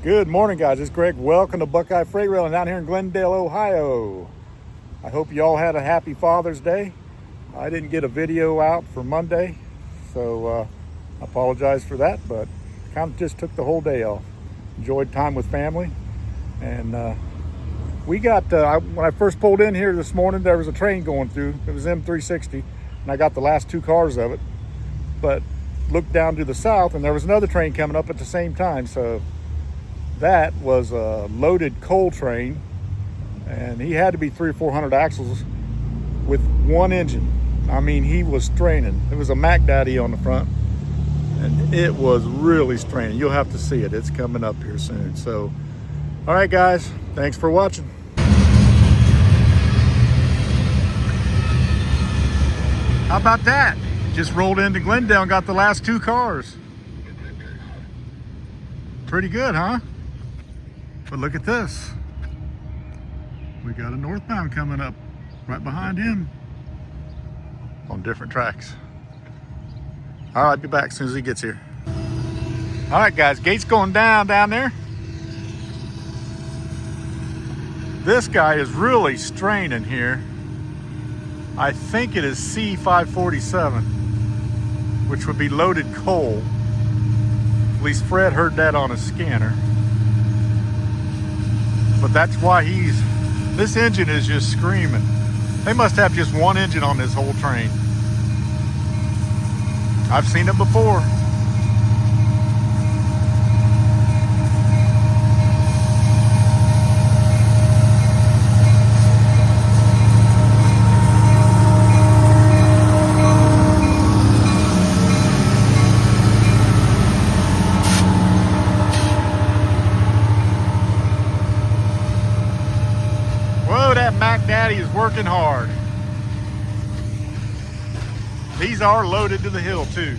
Good morning, guys. It's Greg. Welcome to Buckeye Freight Rail down here in Glendale, Ohio. I hope you all had a happy Father's Day. I didn't get a video out for Monday, so I apologize for that, but kind of just took the whole day off. Enjoyed time with family. And we got, when I first pulled in here this morning, there was a train going through. It was M360, and I got the last two cars of it. But looked down to the south, and there was another train coming up at the same time. So that was a loaded coal train, and he had to be 300 or 400 axles with one engine. I mean, he was straining. It was a Mac Daddy on the front, and it was really straining. You'll have to see it. It's coming up here soon. So, all right, guys, thanks for watching. How about that? Just rolled into Glendale and got the last two cars. Pretty good, huh? But look at this. We got a northbound coming up right behind him on different tracks. All right, I'll be back as soon as he gets here. All right, guys, gate's going down there. This guy is really straining here. I think it is C547, which would be loaded coal. At least Fred heard that on his scanner. But that's why this engine is just screaming. They must have just one engine on this whole train. I've seen it before. Mac Daddy is working hard. These are loaded to the hill too.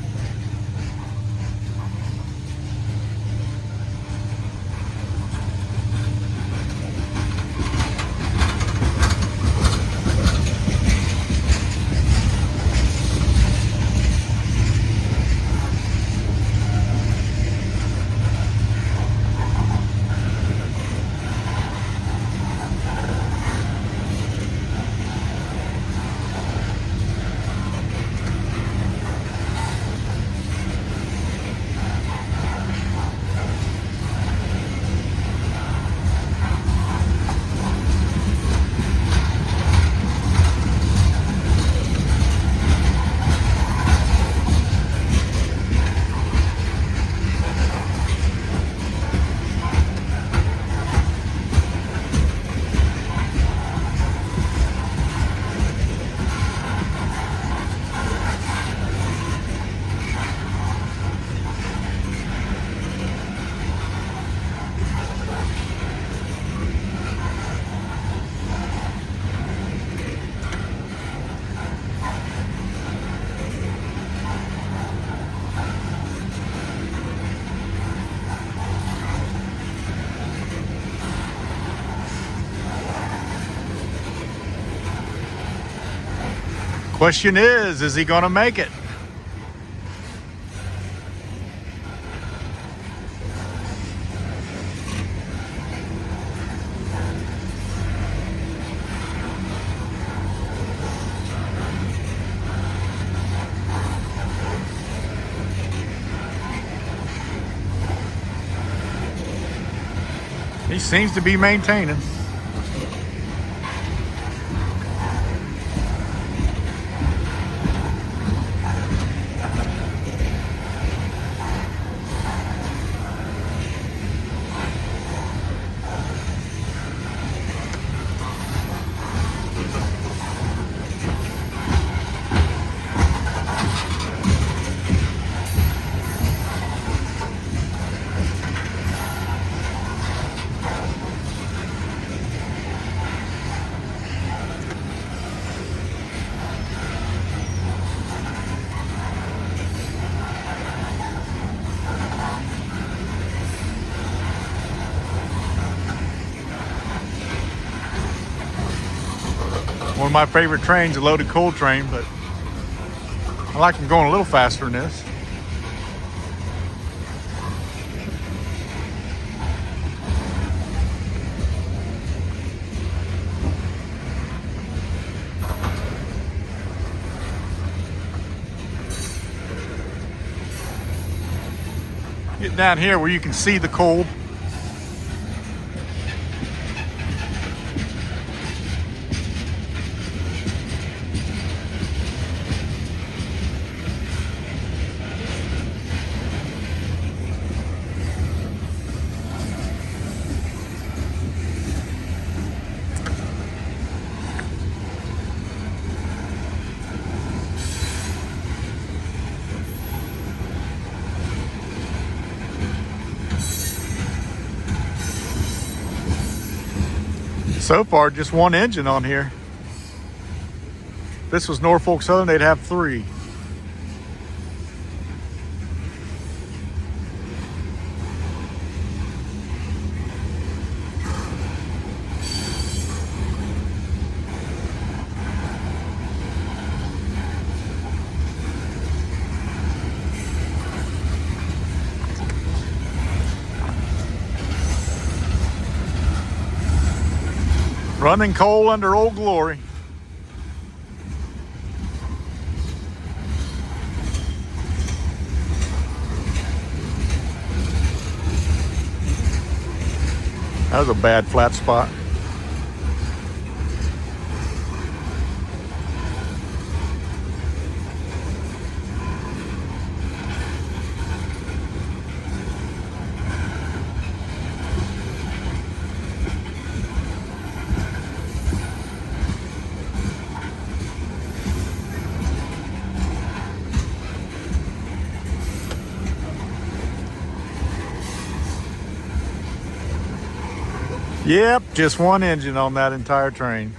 Question is he gonna make it? He seems to be maintaining. One of my favorite trains, a loaded coal train, but I like them going a little faster than this. Getting down here where you can see the cold. So far, just one engine on here. If this was Norfolk Southern, they'd have 3. Running coal under Old Glory. That was a bad flat spot. Yep, just one engine on that entire train.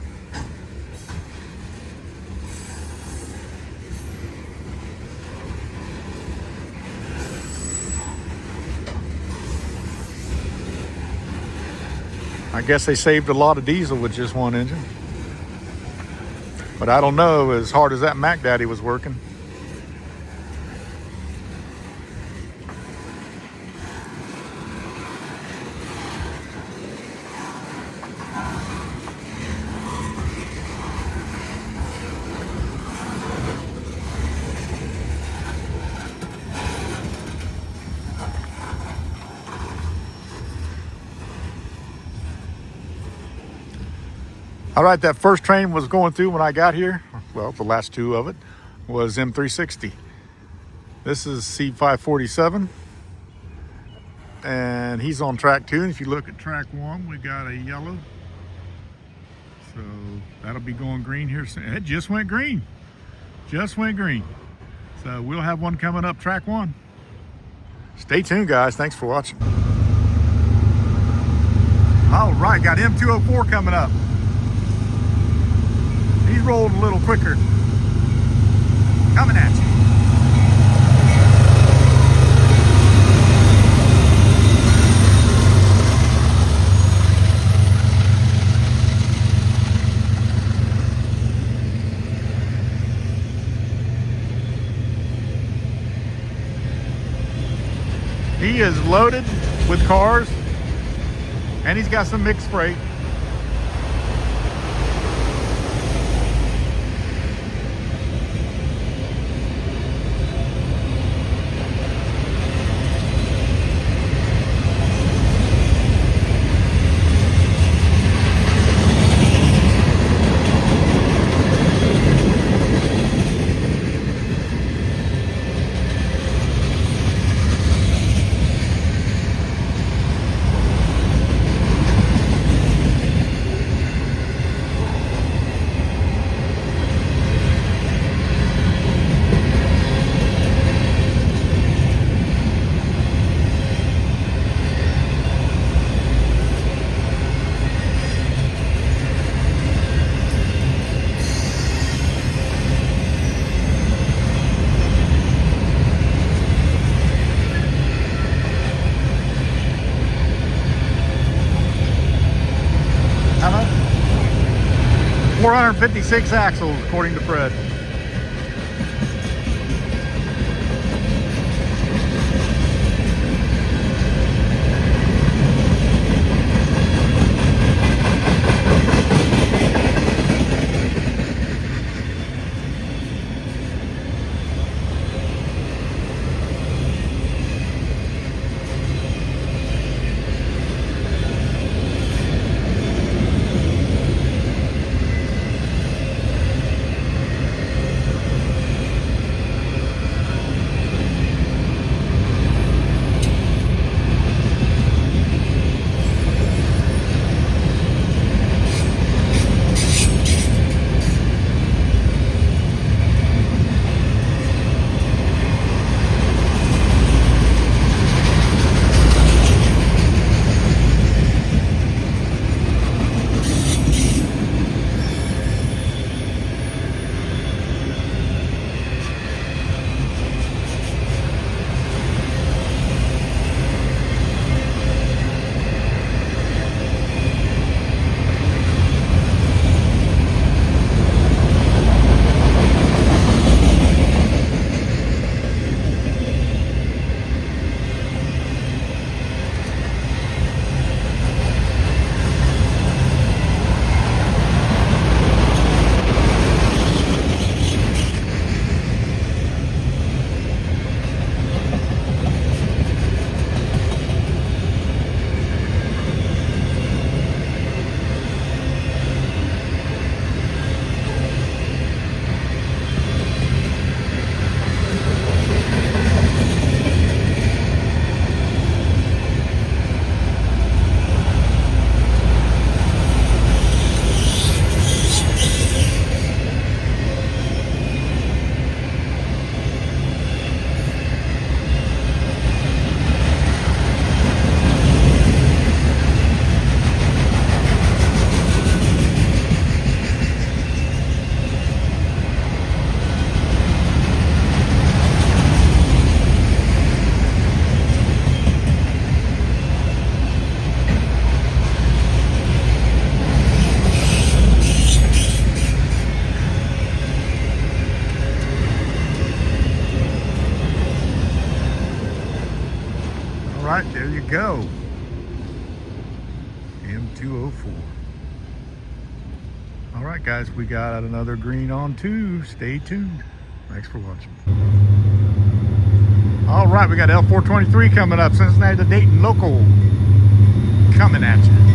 I guess they saved a lot of diesel with just one engine. But I don't know, as hard as that Mac Daddy was working. All right, that first train was going through when I got here. Well, the last 2 of it was M360. This is C547, and he's on track 2. And if you look at track 1, we got a yellow. So that'll be going green here soon. It just went green. Just went green. So we'll have one coming up track 1. Stay tuned, guys. Thanks for watching. All right, got M204 coming up. He's rolling a little quicker. Coming at you. He is loaded with cars, and he's got some mixed freight. How much? 456 axles, according to Fred. go. M204. All right, guys, we got another green on too. Stay tuned. Thanks for watching. All right, we got L423 coming up. Cincinnati to Dayton local. Coming at you.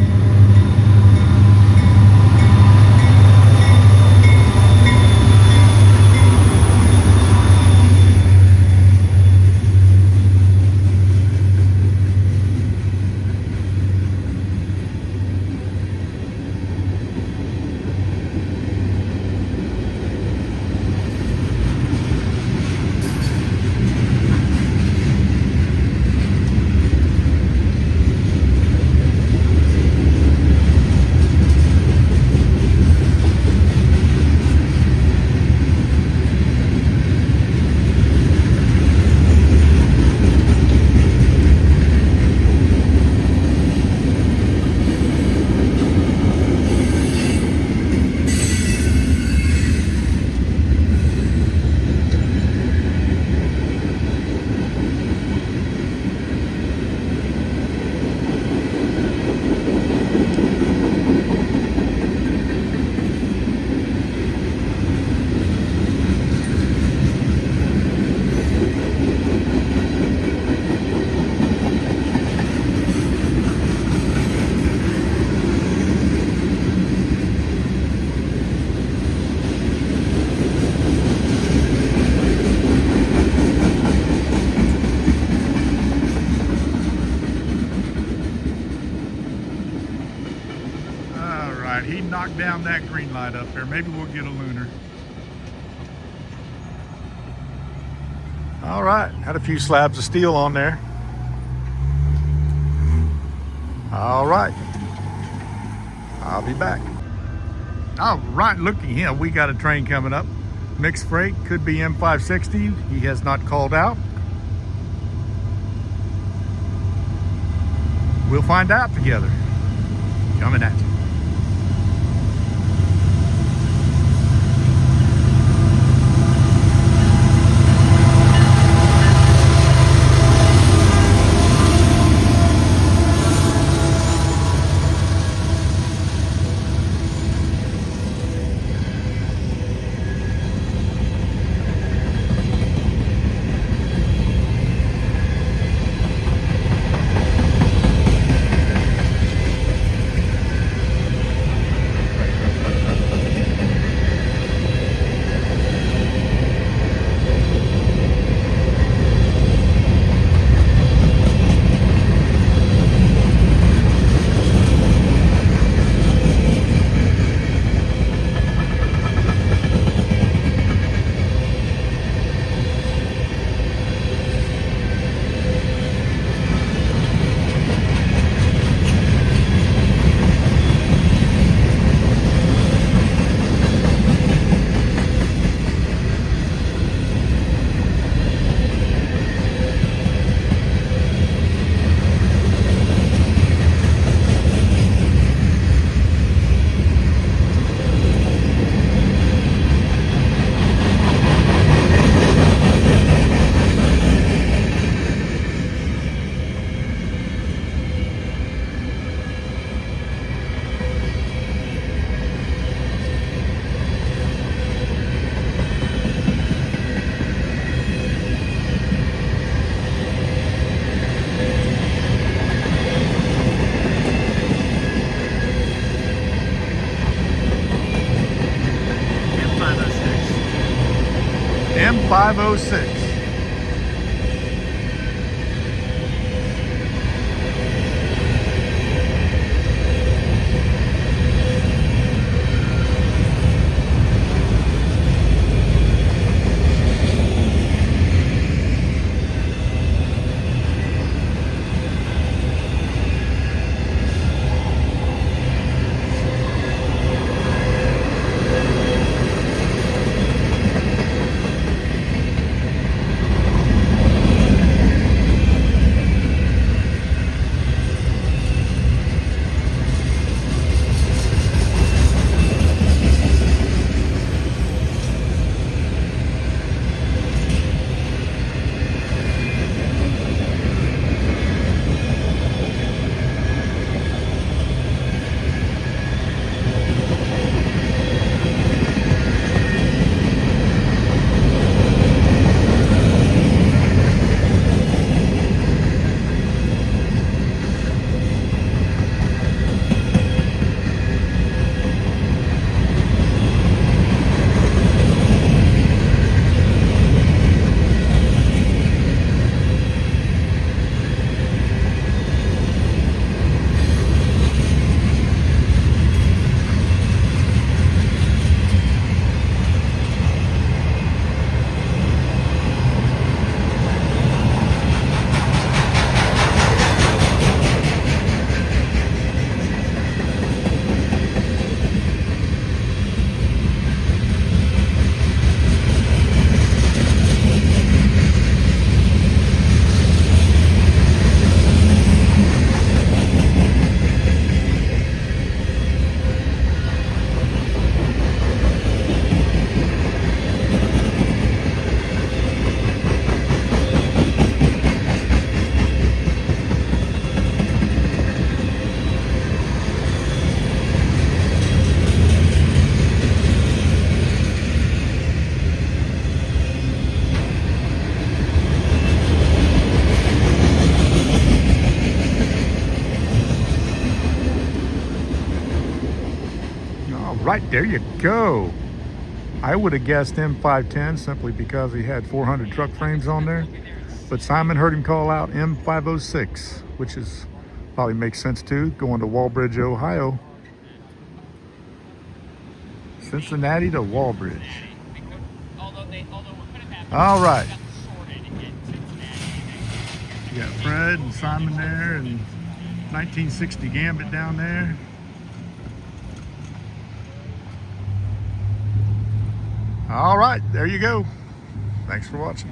He knocked down that green light up there. Maybe we'll get a lunar. All right, had a few slabs of steel on there. All right, I'll be back. All right, looky here, we got a train coming up. Mixed freight, could be M560. He has not called out. We'll find out together. Coming at you. M506. right, there you go. I would have guessed M510 simply because he had 400 truck frames on there. But Simon heard him call out M506, which is probably makes sense too, going to Walbridge, Ohio. Cincinnati to Walbridge. All right. You got Fred and Simon there, and 1960 Gambit down there. All right, there you go. Thanks for watching.